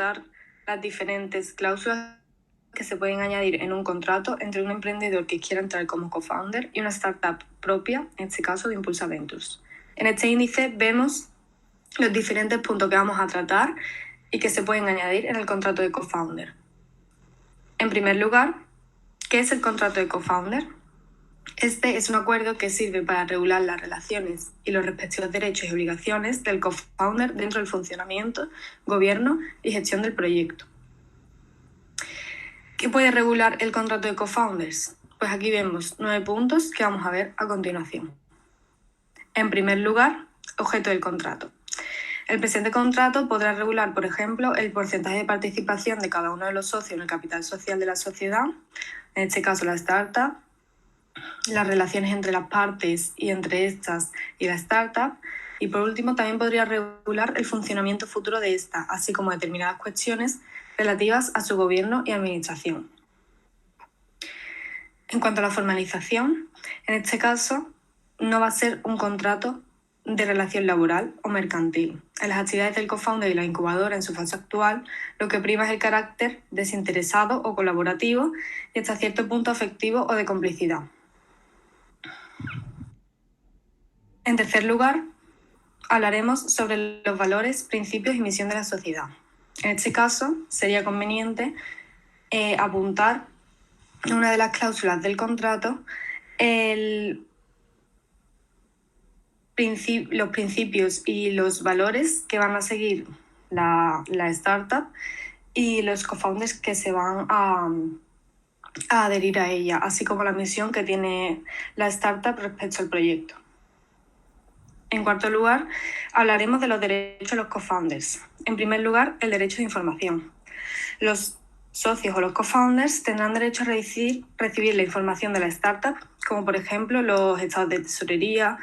tratar las diferentes cláusulas que se pueden añadir en un contrato entre un emprendedor que quiera entrar como co-founder y una startup propia, en este caso de Impulsa Ventures. En este índice vemos los diferentes puntos que vamos a tratar y que se pueden añadir en el contrato de co-founder. En primer lugar, ¿qué es el contrato de co-founder? Este es un acuerdo que sirve para regular las relaciones y los respectivos derechos y obligaciones del co-founder dentro del funcionamiento, gobierno y gestión del proyecto. ¿Qué puede regular el contrato de co-founders? Pues aquí vemos 9 puntos que vamos a ver a continuación. En primer lugar, objeto del contrato. El presente contrato podrá regular, por ejemplo, el porcentaje de participación de cada uno de los socios en el capital social de la sociedad, en este caso la startup, las relaciones entre las partes y entre estas y la startup, y por último también podría regular el funcionamiento futuro de esta, así como determinadas cuestiones relativas a su gobierno y administración. En cuanto a la formalización, en este caso no va a ser un contrato de relación laboral o mercantil. En las actividades del co-founder y la incubadora en su fase actual, lo que prima es el carácter desinteresado o colaborativo y hasta cierto punto afectivo o de complicidad. En tercer lugar, hablaremos sobre los valores, principios y misión de la sociedad. En este caso, sería conveniente apuntar en una de las cláusulas del contrato los principios y los valores que van a seguir la startup y los co-founders que se van a adherir a ella, así como la misión que tiene la startup respecto al proyecto. En cuarto lugar, hablaremos de los derechos de los co-founders. En primer lugar, el derecho de información. Los socios o los co-founders tendrán derecho a recibir la información de la startup, como por ejemplo los estados de tesorería,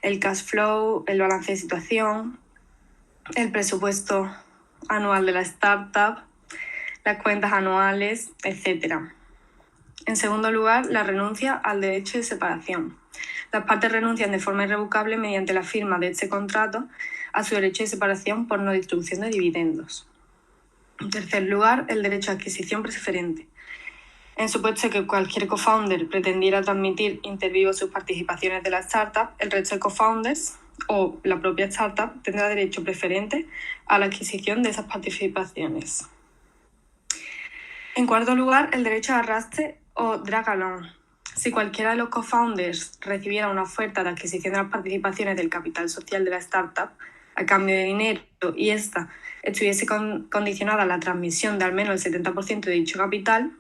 el cash flow, el balance de situación, el presupuesto anual de la startup, las cuentas anuales, etc. En segundo lugar, la renuncia al derecho de separación. Las partes renuncian de forma irrevocable mediante la firma de este contrato a su derecho de separación por no distribución de dividendos. En tercer lugar, el derecho a adquisición preferente. En supuesto que cualquier co-founder pretendiera transmitir inter vivo sus participaciones de la startup, el resto de co-founders o la propia startup tendrá derecho preferente a la adquisición de esas participaciones. En cuarto lugar, el derecho a arrastre o drag along. Si cualquiera de los co-founders recibiera una oferta de adquisición de las participaciones del capital social de la startup a cambio de dinero y esta estuviese condicionada a la transmisión de al menos el 70% de dicho capital,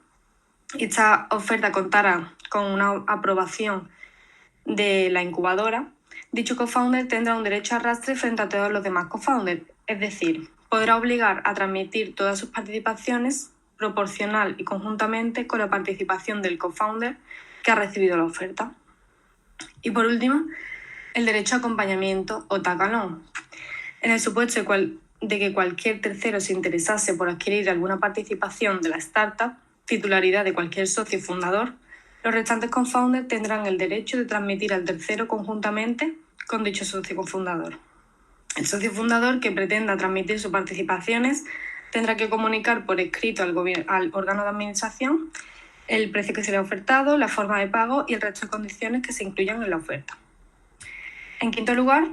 y esta oferta contara con una aprobación de la incubadora, dicho co-founder tendrá un derecho a arrastre frente a todos los demás co-founders, es decir, podrá obligar a transmitir todas sus participaciones proporcional y conjuntamente con la participación del co-founder que ha recibido la oferta. Y por último, el derecho a acompañamiento o tag along. En el supuesto de que cualquier tercero se interesase por adquirir alguna participación de la startup, titularidad de cualquier socio fundador, los restantes co-founders tendrán el derecho de transmitir al tercero conjuntamente con dicho socio cofundador. El socio fundador que pretenda transmitir sus participaciones tendrá que comunicar por escrito al órgano de administración el precio que se le ha ofertado, la forma de pago y el resto de condiciones que se incluyan en la oferta. En quinto lugar,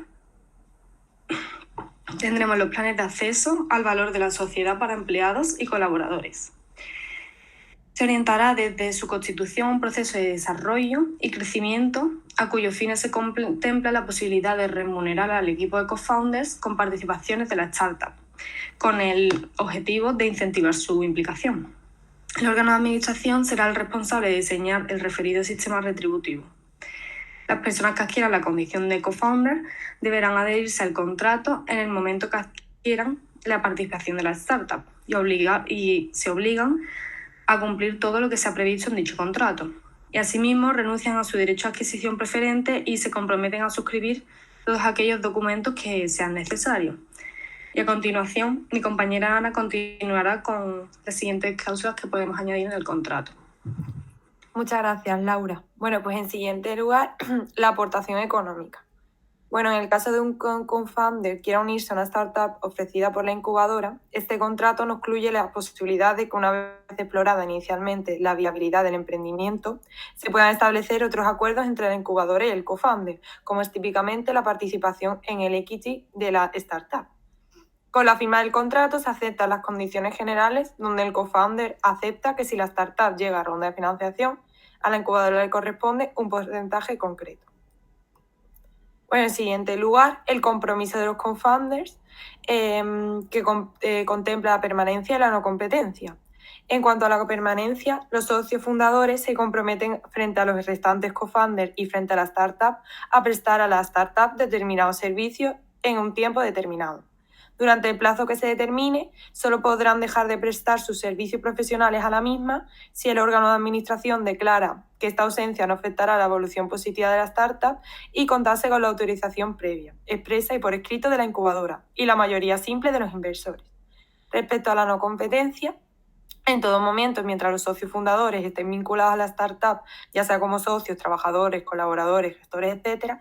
tendremos los planes de acceso al valor de la sociedad para empleados y colaboradores. Se orientará desde su constitución un proceso de desarrollo y crecimiento a cuyos fines se contempla la posibilidad de remunerar al equipo de co-founders con participaciones de la startup, con el objetivo de incentivar su implicación. El órgano de administración será el responsable de diseñar el referido sistema retributivo. Las personas que adquieran la condición de co-founder deberán adherirse al contrato en el momento que adquieran la participación de la startup y se obligan a cumplir todo lo que se ha previsto en dicho contrato. Y asimismo renuncian a su derecho a adquisición preferente y se comprometen a suscribir todos aquellos documentos que sean necesarios. Y a continuación, mi compañera Ana continuará con las siguientes cláusulas que podemos añadir en el contrato. Muchas gracias, Laura. Bueno, pues en siguiente lugar, la aportación económica. Bueno, en el caso de un co-founder que quiera unirse a una startup ofrecida por la incubadora, este contrato no excluye la posibilidad de que, una vez explorada inicialmente la viabilidad del emprendimiento, se puedan establecer otros acuerdos entre la incubadora y el co-founder, como es típicamente la participación en el equity de la startup. Con la firma del contrato se aceptan las condiciones generales, donde el co-founder acepta que si la startup llega a ronda de financiación, a la incubadora le corresponde un porcentaje concreto. Bueno, en siguiente lugar, el compromiso de los co-founders, que contempla la permanencia y la no competencia. En cuanto a la permanencia, los socios fundadores se comprometen frente a los restantes co-founders y frente a la startup a prestar a la startup determinados servicios en un tiempo determinado. Durante el plazo que se determine, solo podrán dejar de prestar sus servicios profesionales a la misma si el órgano de administración declara que esta ausencia no afectará la evolución positiva de la startup y contase con la autorización previa, expresa y por escrito de la incubadora y la mayoría simple de los inversores. Respecto a la no competencia, en todo momento, mientras los socios fundadores estén vinculados a la startup, ya sea como socios, trabajadores, colaboradores, gestores, etc.,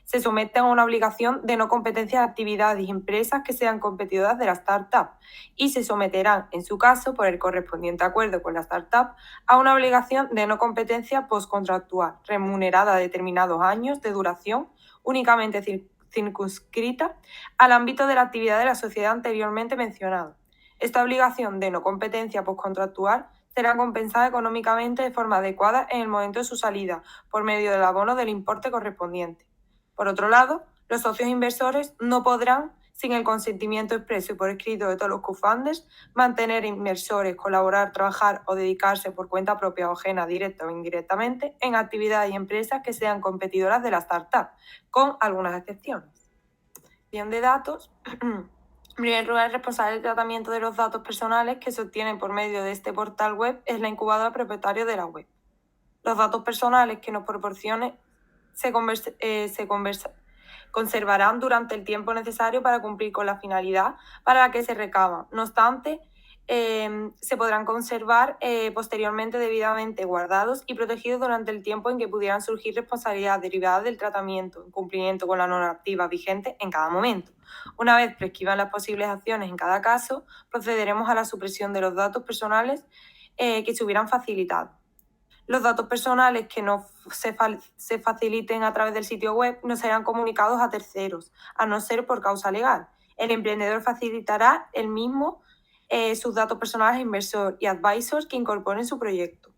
se someten a una obligación de no competencia de actividades y empresas que sean competidoras de la startup y se someterán, en su caso, por el correspondiente acuerdo con la startup, a una obligación de no competencia postcontractual, remunerada a determinados años de duración, únicamente circunscrita al ámbito de la actividad de la sociedad anteriormente mencionada. Esta obligación de no competencia postcontractual será compensada económicamente de forma adecuada en el momento de su salida, por medio del abono del importe correspondiente. Por otro lado, los socios inversores no podrán, sin el consentimiento expreso y por escrito de todos los co-founders, mantener inversores, colaborar, trabajar o dedicarse por cuenta propia o ajena, directa o indirectamente, en actividades y empresas que sean competidoras de la startup, con algunas excepciones. Bien de datos. En primer lugar, el responsable del tratamiento de los datos personales que se obtienen por medio de este portal web es la incubadora propietaria de la web. Los datos personales que nos proporcione se conservarán durante el tiempo necesario para cumplir con la finalidad para la que se recaban. No obstante, se podrán conservar posteriormente debidamente guardados y protegidos durante el tiempo en que pudieran surgir responsabilidades derivadas del tratamiento, en cumplimiento con la normativa vigente en cada momento. Una vez prescriban las posibles acciones en cada caso, procederemos a la supresión de los datos personales que se hubieran facilitado. Los datos personales que no se faciliten a través del sitio web no serán comunicados a terceros, a no ser por causa legal. El emprendedor facilitará el mismo sus datos personales a inversor y advisors que incorporen su proyecto.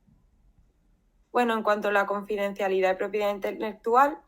Bueno, en cuanto a la confidencialidad y propiedad intelectual,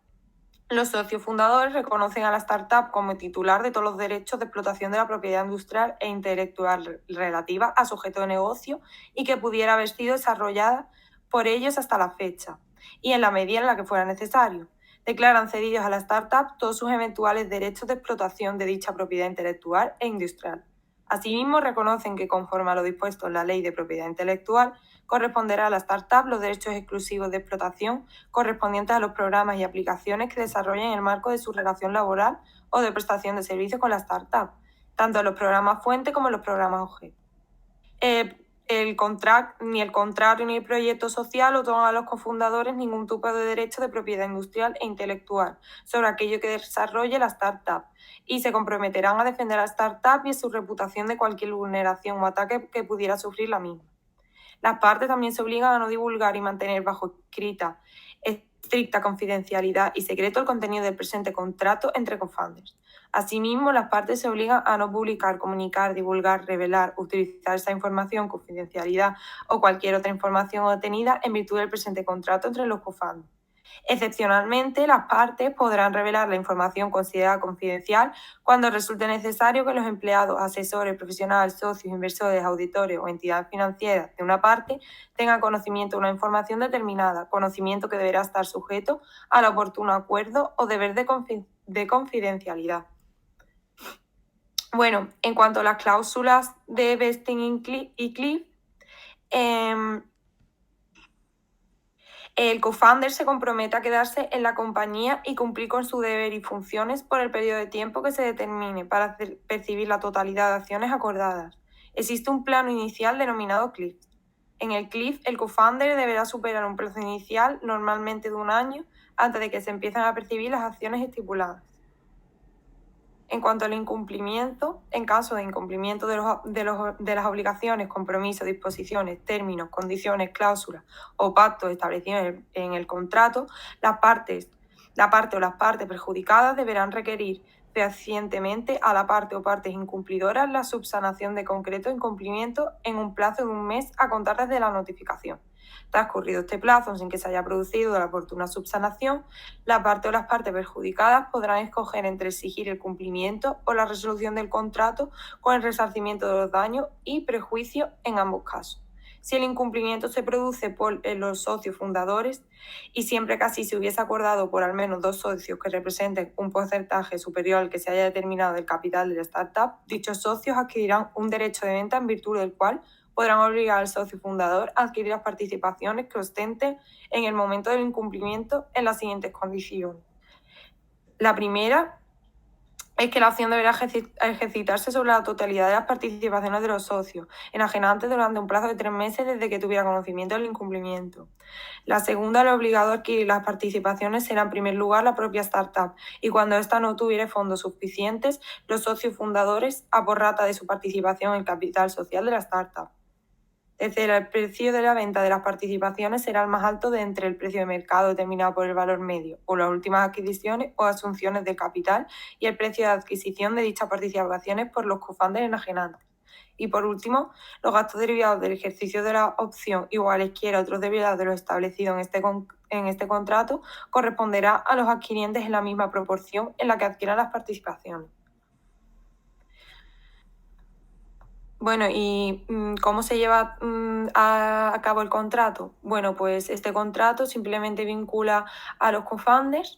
los socios fundadores reconocen a la startup como titular de todos los derechos de explotación de la propiedad industrial e intelectual relativa a su objeto de negocio y que pudiera haber sido desarrollada por ellos hasta la fecha, y en la medida en la que fuera necesario. Declaran cedidos a la startup todos sus eventuales derechos de explotación de dicha propiedad intelectual e industrial. Asimismo, reconocen que, conforme a lo dispuesto en la Ley de Propiedad Intelectual, corresponderá a la startup los derechos exclusivos de explotación correspondientes a los programas y aplicaciones que desarrollen en el marco de su relación laboral o de prestación de servicios con la startup, tanto en los programas fuente como en los programas objeto. Ni el contrato ni el proyecto social otorgan a los cofundadores ningún tipo de derecho de propiedad industrial e intelectual sobre aquello que desarrolle la startup y se comprometerán a defender a la startup y a su reputación de cualquier vulneración o ataque que pudiera sufrir la misma. Las partes también se obligan a no divulgar y mantener bajo estricta confidencialidad y secreto el contenido del presente contrato entre co-founders. Asimismo, las partes se obligan a no publicar, comunicar, divulgar, revelar, utilizar esa información, confidencialidad o cualquier otra información obtenida en virtud del presente contrato entre los co-founders. Excepcionalmente, las partes podrán revelar la información considerada confidencial cuando resulte necesario que los empleados, asesores, profesionales, socios, inversores, auditores o entidades financieras de una parte tengan conocimiento de una información determinada, conocimiento que deberá estar sujeto al oportuno acuerdo o deber de confidencialidad. Bueno, en cuanto a las cláusulas de vesting y cliff, el co-founder se compromete a quedarse en la compañía y cumplir con su deber y funciones por el periodo de tiempo que se determine para percibir la totalidad de acciones acordadas. Existe un plano inicial denominado cliff. En el CLIF, el co-founder deberá superar un plazo inicial, normalmente de 1 año, antes de que se empiecen a percibir las acciones estipuladas. En cuanto al incumplimiento, en caso de incumplimiento de las obligaciones, compromisos, disposiciones, términos, condiciones, cláusulas o pactos establecidos en el contrato, la parte o las partes perjudicadas deberán requerir fehacientemente a la parte o partes incumplidoras la subsanación de concreto incumplimiento en un plazo de 1 mes a contar desde la notificación. Transcurrido este plazo sin que se haya producido la oportuna subsanación, la parte o las partes perjudicadas podrán escoger entre exigir el cumplimiento o la resolución del contrato con el resarcimiento de los daños y perjuicios en ambos casos. Si el incumplimiento se produce por los socios fundadores y siempre que así se hubiese acordado por al menos 2 socios que representen un porcentaje superior al que se haya determinado del capital de la startup, dichos socios adquirirán un derecho de venta en virtud del cual podrán obligar al socio fundador a adquirir las participaciones que ostenten en el momento del incumplimiento en las siguientes condiciones. La primera es que la acción deberá ejercitarse sobre la totalidad de las participaciones de los socios, enajenantes durante un plazo de 3 meses desde que tuviera conocimiento del incumplimiento. La segunda, el obligado a adquirir las participaciones será en primer lugar la propia startup y cuando ésta no tuviere fondos suficientes, los socios fundadores a por rata de su participación en el capital social de la startup. Tercera, el precio de la venta de las participaciones será el más alto de entre el precio de mercado determinado por el valor medio o las últimas adquisiciones o asunciones de capital y el precio de adquisición de dichas participaciones por los co-founders enajenantes. Y por último, los gastos derivados del ejercicio de la opción y cualesquiera otros derivados de lo establecido en este contrato corresponderá a los adquirientes en la misma proporción en la que adquieran las participaciones. Bueno, ¿y cómo se lleva a cabo el contrato? Bueno, pues este contrato simplemente vincula a los co-founders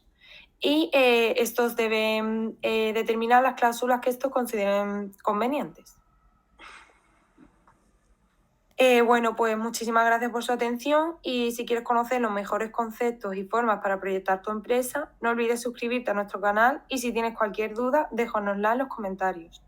y estos deben determinar las cláusulas que estos consideren convenientes. Bueno, pues muchísimas gracias por su atención y si quieres conocer los mejores conceptos y formas para proyectar tu empresa, no olvides suscribirte a nuestro canal y si tienes cualquier duda, déjanosla en los comentarios.